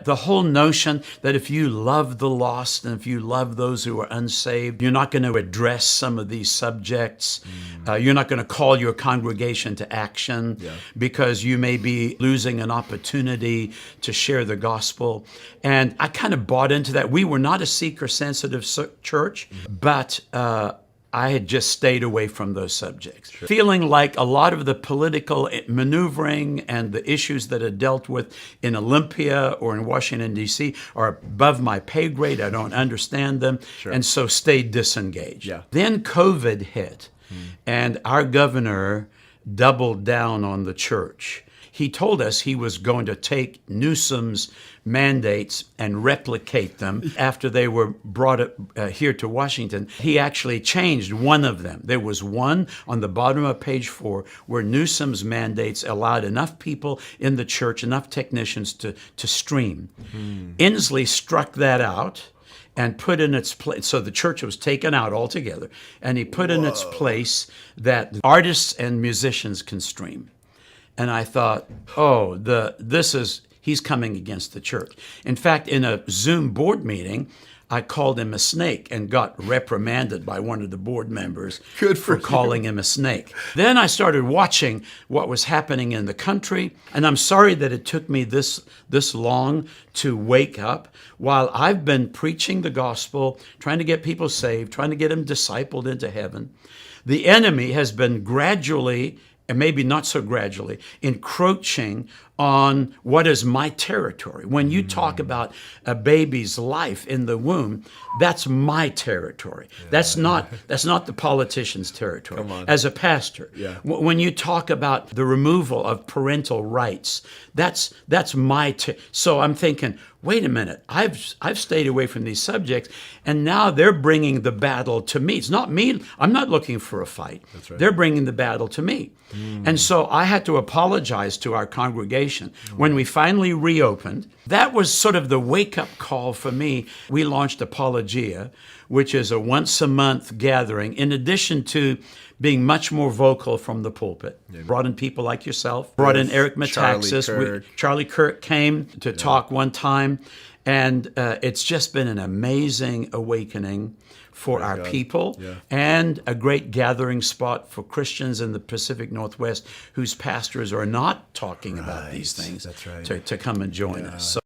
The whole notion that if you love the lost and if you love those who are unsaved, you're not going to address some of these subjects. You're not going to call your congregation to action because you may be losing an opportunity to share the gospel. And I kind of bought into that. We were not a seeker-sensitive church, but I had just stayed away from those subjects, feeling like a lot of the political maneuvering and the issues that are dealt with in Olympia or in Washington, D.C. are above my pay grade. I don't understand them, and so stayed disengaged. Then COVID hit, and our governor doubled down on the church. He told us he was going to take Newsom's mandates and replicate them after they were brought here to Washington. He actually changed one of them. There was one on the bottom of page 4 where Newsom's mandates allowed enough people in the church, enough technicians to stream. Inslee struck that out and put in its place, so the church was taken out altogether, and he put in its place that artists and musicians can stream. And I thought, he's coming against the church. In fact, in a Zoom board meeting, I called him a snake and got reprimanded by one of the board members for calling him a snake. Then I started watching what was happening in the country, and I'm sorry that it took me this long to wake up. While I've been preaching the gospel, trying to get people saved, trying to get them discipled into heaven, the enemy has been gradually, and maybe not so gradually, encroaching on what is my territory. When you talk about a baby's life in the womb, that's my territory. That's not the politician's territory. As a pastor, when you talk about the removal of parental rights, that's my so I'm thinking, wait a minute, I've stayed away from these subjects, and now they're bringing the battle to me. It's not me. I'm not looking for a fight. That's right. They're bringing the battle to me. And so I had to apologize to our congregation. When we finally reopened, that was sort of the wake-up call for me. We launched Apologia, which is a once-a-month gathering, in addition to being much more vocal from the pulpit. Brought in people like yourself, brought in Eric Metaxas. Charlie Kirk came to talk one time, and it's just been an amazing awakening for our people, and a great gathering spot for Christians in the Pacific Northwest whose pastors are not talking about these things to come and join us. So